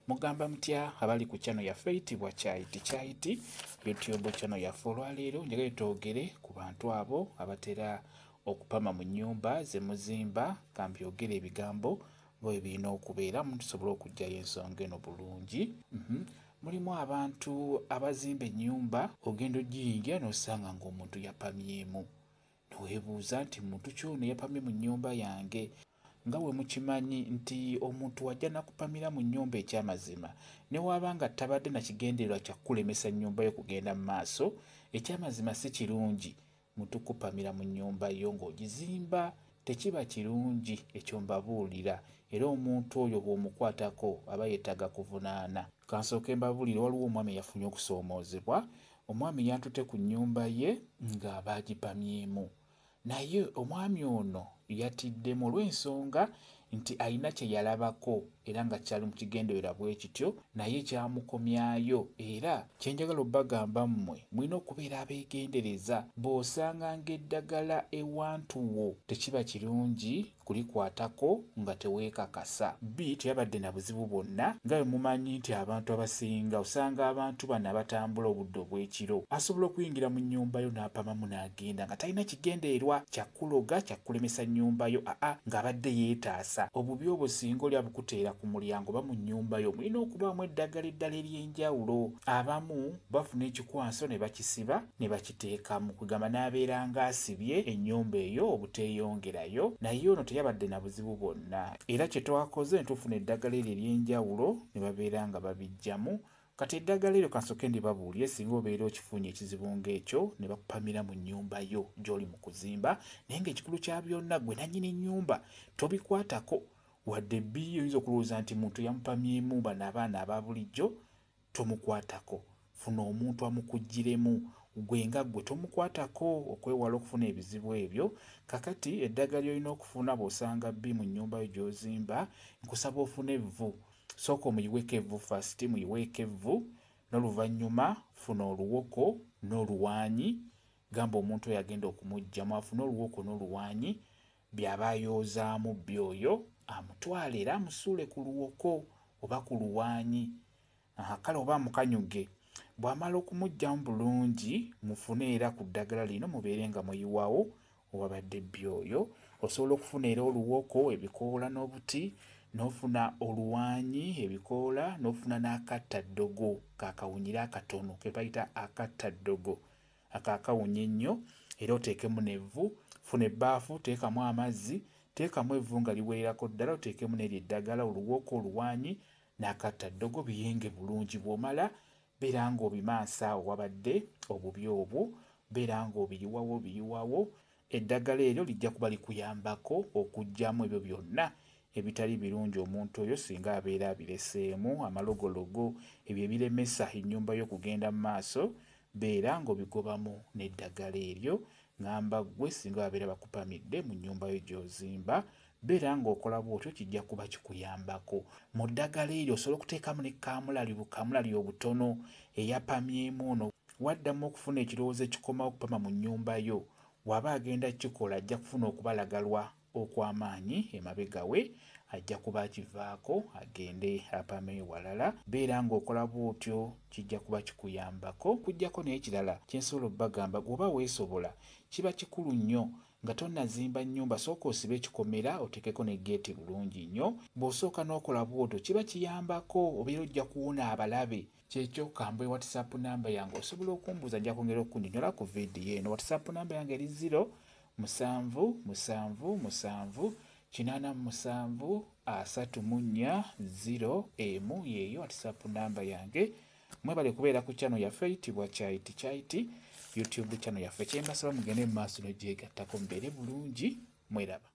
Mugamba mutya abali ku channel yaffe eyitibwa Kyaiti YouTube channel yaffe olwaleero njagala twogere ku bantu abo abatera okupama mu nnyumba ze muzimba kambyogere ebigambo bwe birina okubeera mutusobola okujjayo ensonga eno bulungi. Mulimu abantu abazimba ennyumba ogenda ogiyingira n'osanga ng'omuntu yapamyemu neweebuuza nti muntu ki ono yapamye mu nnyumba yange? Nga bwe mukimanyi nti omuntu wajja nakupamira mu nnyumba ekyamazima ne waaba nga tabadde na kigendererwa kya kulemesa nnyumba yo kugenda mu maaso, ekyamazima si kirungi muntu kupamira mu nnyumba yo ng'ogizimba, tekiba kirungi. Ekyo mbabuulira, era omuntu oyo bw'omukwatako aba yeetaaga kuvunaana. Kansooke mbabuulire, waliwo omwami yafunye okusoomoozebwa. Omwami yantute ku nnyumba ye ng'aba agipamyemu, naye omwami ono yatiddemu olw'ensonga nti alina kye yalabako era nga kyali mu kigendererwa bwe kityo, naye kyamukomyayo. Era kye njagala obbagamba mmwe, mulina okubeera abeegendereza. Bw'osanga ng'eddagala ewantuwo tekiba kirungi kulikwatako nga teweekakasa. Teyabadde na buzibu bwonna. Nga bwe mumanyi nti abantu abasinga osanga abantu bano abatambula obudde obw'ekiro, asobola okuyingira mu nnyumba yo n'apamamu n'agenda nga talina kigendererwa kya kuloga, kya kulemesa nnyumba yo, ng'abadde yeetaasa. Obubi obwo singa oli abukuteera ku mulyango oba mu nnyumba yo, mulina okubaamu eddagala eddala ery'enjawulo. Abamu bafuna ekikwanso ne bakisiba ne bakiteekamu, kugamba n'abeera ng'asibye ennyumba eyo obuteeyongerayo, naye ono teyabadde na buzibu bwonna. Era kye twakoze ntufuna eddagala eryo ery'enjawulo ne babeera nga babiggyamu. Kati eddagala eryo kansooke ndibabuulire, singa obeera okifunye ekizibu ng'ekyo ne bakupamira mu nnyumba yo gy'oli mu kuzimba, naye ng'ekikulu kya byonna gwe nannyini nnyumba tobikwatako. Wadde bbi oyinza okulowooza nti muntu yamupamyemu bano abaana aba bulijjo, tomukwatako. Funa omuntu amukuggyiremu, gwe nga gwe tomukwatako okwewala okufuna ebizibu ebyo. Kakati eddagala ly'olina okufuna bw'osanga bbi mu nnyumba yo gy'ozimba, nkusaba ofune evvu. Sooka omuyiweeko evvu first, muyiweeko evvu, n'oluvannyuma funa oluwoko n'oluwaanyi. Gamba omuntu oyo agenda okumuggyamu, afune oluwoko n'oluwaanyi by'aba ayoozaamu bbi oyo, amutwale era amusuule ku luwoko oba ku luwaanyi. Kale oba mukanyuge. Bw'amala okumuggyamu bulungi, mufune era ku ddagala lino mubeere nga muyiwawo owabadde bbi oyo. Osobola okufuna era oluwoko, ebikoola n'obuti, n'ofuna oluwaanyi, ebikoola, n'ofuna n'akattaddogo kakawunyira akatono ke bayita akattaddogo akakawunya ennyo, era oteekemu n'evvu. Funa ebbaafu, teekamu amazzi, teekamu evvu nga liwererako ddala, oteekemu n'eryo eddagala, oluwoko, oluwaanyi n'akattaddogo, biyenge bulungi. Bw'omala beera ng'obimaasa owabadde obubi obwo, beera ng'obiyiwawo. Eddagala eryo lijja kuba likuyambako okuggyamu ebyo byonna ebitali birungi omuntu oyo singa abeera abireseemu, amalogologo, ebyo ebiremesa ennyumba yo kugenda mu maaso, beera ng'obigobamu n'eddagala eryo. Ngamba ggwe singa babeera bakupamidde mu nnyumba yo gy'ozimba, beera ng'okola bw'otyo, kijja kuba kikuyambako. Mu ddagala eryo osobola okuteekamu ne kaamulali obutono eyapamyemu ono. Waddamu okufuna ekirowoozo ekikoma okupama mu nnyumba yo, bw'aba agenda kikola ajja kufuna okubalagalwa okw'amaanyi emabega we, ajja kuba akivaako agende apame walala. Beera ng'okola bw'otyo, kijja kuba kikuyambako. Kujjako n'ekirala kye nsobola obbagamba, bw'oba weesobola, kiba kikulu nnyo nga tonnazimba nnyumba, sooka osibe ekikomera, oteekeko ne geeti bulungi nnyo. Bw'osooka n'okola bw'otyo kiba kiyambako, obeera ojja kuwona abalabe. Kyekyo kambwe WhatsApp namba yange, osobola okumbuuza, nja kwongera okunnyonnyola ku vidiyo eno. WhatsApp namba yange eri 077783734 yeeyo WhatsApp namba yange. Mwebale kubeera ku channel yaffe eyitibwa Kyaiti YouTube channel yaffe. Kye mbasaba mugende mu maaso n'ogyegattako mubeere bulungi. Mweraba.